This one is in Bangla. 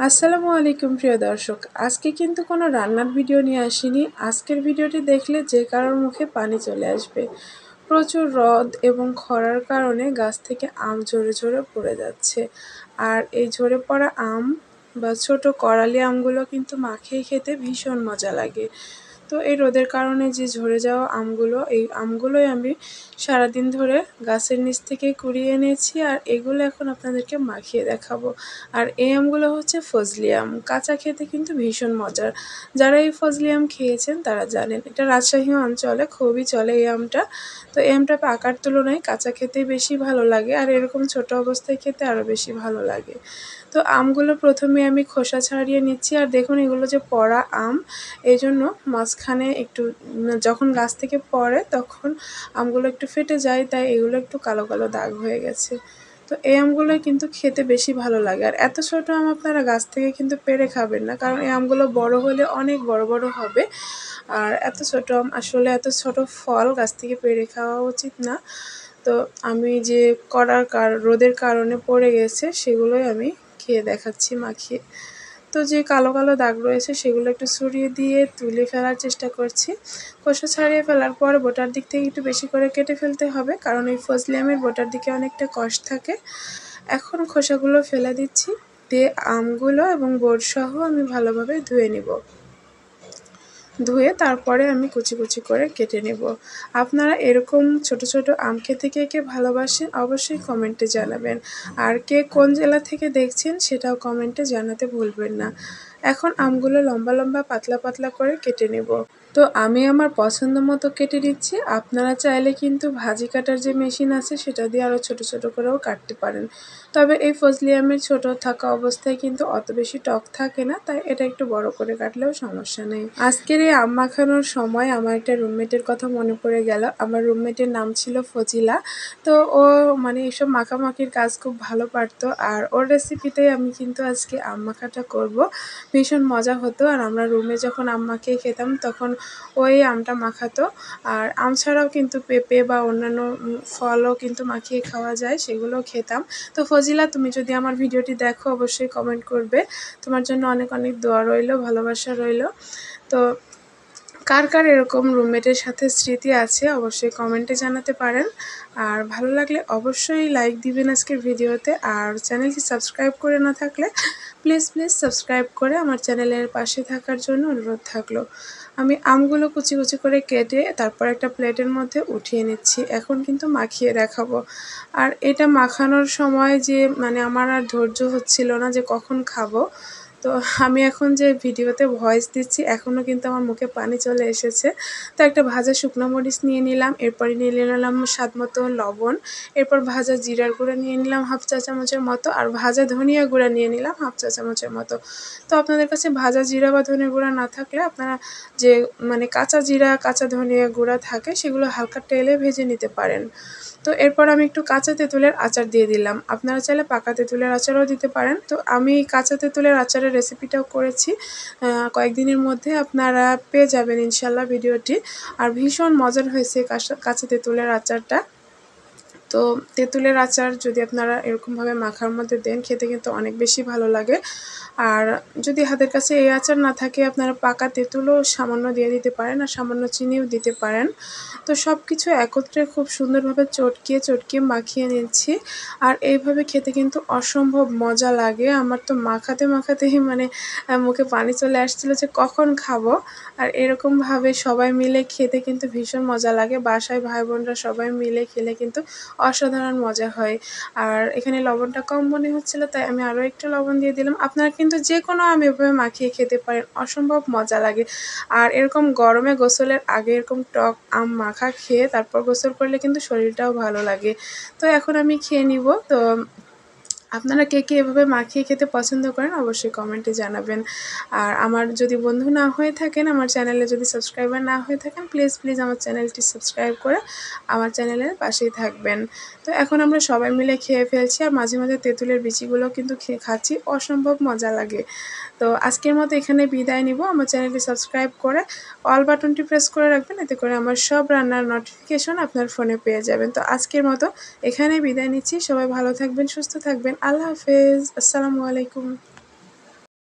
আসসালামু আলাইকুম প্রিয় দর্শক, আজকে কিন্তু কোনো রান্নার ভিডিও নিয়ে আসিনি। আজকের ভিডিওটি দেখলে যে কারোর মুখে পানি চলে আসবে। প্রচুর রোদ এবং খরার কারণে গাছ থেকে আম ঝরে ঝরে পড়ে যাচ্ছে। আর এই ঝরে পড়া আম বা ছোট করালি আমগুলো কিন্তু মাখিয়ে খেতে ভীষণ মজা লাগে। তো এই রোদের কারণে যে ঝরে যাওয়া আমগুলো, এই আমগুলোই আমি সারাদিন ধরে গাছের নিচ থেকে কুড়িয়ে এনেছি, আর এগুলো এখন আপনাদেরকে মাখিয়ে দেখাবো। আর এই আমগুলো হচ্ছে ফজলি আম, কাঁচা খেতে কিন্তু ভীষণ মজার। যারা এই ফজলি আম খেয়েছেন তারা জানেন, এটা রাজশাহী অঞ্চলে খুবই চলে এই আমটা। তো এই আমটা পাকার তুলনায় কাঁচা খেতেই বেশি ভালো লাগে, আর এরকম ছোট অবস্থায় খেতে আরও বেশি ভালো লাগে। তো আমগুলো প্রথমে আমি খোসা ছাড়িয়ে নিচ্ছি, আর দেখুন এগুলো যে পড়া আম, এই জন্য মাঝখানে একটু যখন গাছ থেকে পড়ে তখন আমগুলো একটু ফেটে যায়, তাই এগুলো একটু কালো কালো দাগ হয়ে গেছে। তো এই আমগুলো কিন্তু খেতে বেশি ভালো লাগে। আর এত ছোট আম আপনারা গাছ থেকে কিন্তু পেড়ে খাবেন না, কারণ এই আমগুলো বড় হলে অনেক বড় বড় হবে। আর এত ছোট আম আসলে, এত ছোট ফল গাছ থেকে পেড়ে খাওয়া উচিত না। তো আমি যে রোদের কারণে পড়ে গেছে সেগুলোই আমি খেয়ে দেখাচ্ছি মাখিয়ে। তো যে কালো কালো দাগ রয়েছে সেগুলো একটু ছড়িয়ে দিয়ে তুলে ফেলার চেষ্টা করছি। খোসা ছাড়িয়ে ফেলার পর বোটার দিক থেকে একটু বেশি করে কেটে ফেলতে হবে, কারণ এই ফজলি আমের বোটার দিকে অনেকটা কষ থাকে। এখন খোসাগুলো ফেলে দিচ্ছি, দিয়ে আমগুলো এবং বোর্ডসহ আমি ভালোভাবে ধুয়ে নিব। ধুয়ে তারপরে আমি কুচি কুচি করে কেটে নেব। আপনারা এরকম ছোট ছোট আম খেতে কে কে ভালোবাসেন অবশ্যই কমেন্টে জানাবেন। আর কে কোন জেলা থেকে দেখছেন সেটাও কমেন্টে জানাতে ভুলবেন না। এখন আমগুলো লম্বা লম্বা পাতলা পাতলা করে কেটে নেব। তো আমি আমার পছন্দ মতো কেটে দিচ্ছি। আপনারা চাইলে কিন্তু ভাজি কাটার যে মেশিন আছে সেটা দিয়ে আরও ছোট ছোট করেও কাটতে পারেন। তবে এই ফজলি আমের ছোট থাকা অবস্থায় কিন্তু অত বেশি টক থাকে না, তাই এটা একটু বড় করে কাটলেও সমস্যা নেই। আজকের এই আম মাখানোর সময় আমার একটা রুমমেটের কথা মনে পড়ে গেল। আমার রুমমেটের নাম ছিল ফজিলা। তো ও মানে এসব মাখামাখির কাজ খুব ভালো পারতো, আর ওর রেসিপিতেই আমি কিন্তু আজকে আম মাখাটা করব। ভীষণ মজা হতো, আর আমরা রুমে যখন আম মাখিয়ে খেতাম তখন ওই আমটা মাখাতো। আর আম ছাড়াও কিন্তু পেঁপে বা অন্যান্য ফলও কিন্তু মাখিয়ে খাওয়া যায়, সেগুলোও খেতাম। তো ফজিলা, তুমি যদি আমার ভিডিওটি দেখো অবশ্যই কমেন্ট করবে। তোমার জন্য অনেক অনেক দোয়া রইল, ভালোবাসা রইল। তো কার কার এরকম রুমমেটের সাথে স্মৃতি আছে অবশ্যই কমেন্টে জানাতে পারেন। আর ভালো লাগলে অবশ্যই লাইক দিবেন আজকের ভিডিওতে। আর চ্যানেলটি সাবস্ক্রাইব করে না থাকলে প্লিজ প্লিজ সাবস্ক্রাইব করে আমার চ্যানেলের পাশে থাকার জন্য অনুরোধ থাকলো। আমি আমগুলো কুচি কুচি করে কেটে তারপর একটা প্লেটের মধ্যে উঠিয়ে নিচ্ছি। এখন কিন্তু মাখিয়ে দেখাবো। আর এটা মাখানোর সময় যে মানে আমার আর ধৈর্য হচ্ছিল না যে কখন খাবো। তো আমি এখন যে ভিডিওতে ভয়েস দিচ্ছি এখনও কিন্তু আমার মুখে পানি চলে এসেছে। তো একটা ভাজা শুকনো মরিচ নিয়ে নিলাম, এরপরে নিয়ে নিলাম স্বাদ মতো লবণ, এরপর ভাজা জিরার গুঁড়া নিয়ে নিলাম হাফ চা চামচের মতো, আর ভাজা ধনিয়া গুঁড়া নিয়ে নিলাম হাফ চা চামচের মতো। তো আপনাদের কাছে ভাজা জিরা বা ধনিয়া গুঁড়া না থাকলে আপনারা যে মানে কাঁচা জিরা কাঁচা ধনিয়া গুঁড়া থাকে সেগুলো হালকা তেলে ভেজে নিতে পারেন। তো এরপর আমি একটু কাঁচা তেঁতুলের আচার দিয়ে দিলাম। আপনারা চাইলে পাকা তেঁতুলের আচারও দিতে পারেন। তো আমি কাঁচা তেঁতুলের আচারের রেসিপিটাও করেছি, কয়েকদিনের মধ্যে আপনারা পেয়ে যাবেন ইনশাল্লাহ ভিডিওটি। আর ভীষণ মজার হয়েছে কাঁচা তেঁতুলের আচারটা। তো তেঁতুলের আচার যদি আপনারা এরকমভাবে মাখার মধ্যে দেন খেতে কিন্তু অনেক বেশি ভালো লাগে। আর যদি হাতের কাছে এই আচার না থাকে আপনারা পাকা তেঁতুলও সামান্য দিয়ে দিতে পারেন, আর সামান্য চিনিও দিতে পারেন। তো সব কিছু একত্রে খুব সুন্দরভাবে চটকিয়ে চটকিয়ে মাখিয়ে নিচ্ছি। আর এইভাবে খেতে কিন্তু অসম্ভব মজা লাগে। আমার তো মাখাতে মাখাতেই মানে মুখে পানি চলে আসছিল যে কখন খাবো। আর এরকমভাবে সবাই মিলে খেতে কিন্তু ভীষণ মজা লাগে। বাসায় ভাই বোনরা সবাই মিলে খেলে কিন্তু অসাধারণ মজা হয়। আর এখানে লবণটা কম মনে হচ্ছিল তাই আমি আরও একটু লবণ দিয়ে দিলাম। আপনারা কিন্তু যে কোনো আম এভাবে মাখিয়ে খেতে পারেন, অসম্ভব মজা লাগে। আর এরকম গরমে গোসলের আগে এরকম টক আম মাখা খেয়ে তারপর গোসল করলে কিন্তু শরীরটাও ভালো লাগে। তো এখন আমি খেয়ে নিব। তো আপনারা কে কে এভাবে মাখিয়ে খেতে পছন্দ করেন অবশ্যই কমেন্টে জানাবেন। আর আমার যদি বন্ধু না হয়ে থাকেন, আমার চ্যানেলে যদি সাবস্ক্রাইবার না হয়ে থাকেন, প্লিজ প্লিজ আমার চ্যানেলটি সাবস্ক্রাইব করে আমার চ্যানেলের পাশেই থাকবেন। তো এখন আমরা সবাই মিলে খেয়ে ফেলছি, আর মাঝে মাঝে তেঁতুলের বিচিগুলো কিন্তু খাচ্ছি, অসম্ভব মজা লাগে। তো আজকের মতো এখানে বিদায় নিব। আমার চ্যানেলটি সাবস্ক্রাইব করে অল বাটনটি প্রেস করে রাখবেন, এতে করে আমার সব রান্নার নোটিফিকেশন আপনার ফোনে পেয়ে যাবেন। তো আজকের মতো এখানেই বিদায় নিচ্ছি। সবাই ভালো থাকবেন, সুস্থ থাকবেন। আল্লাহ হাফেজ। আসসালামু আলাইকুম।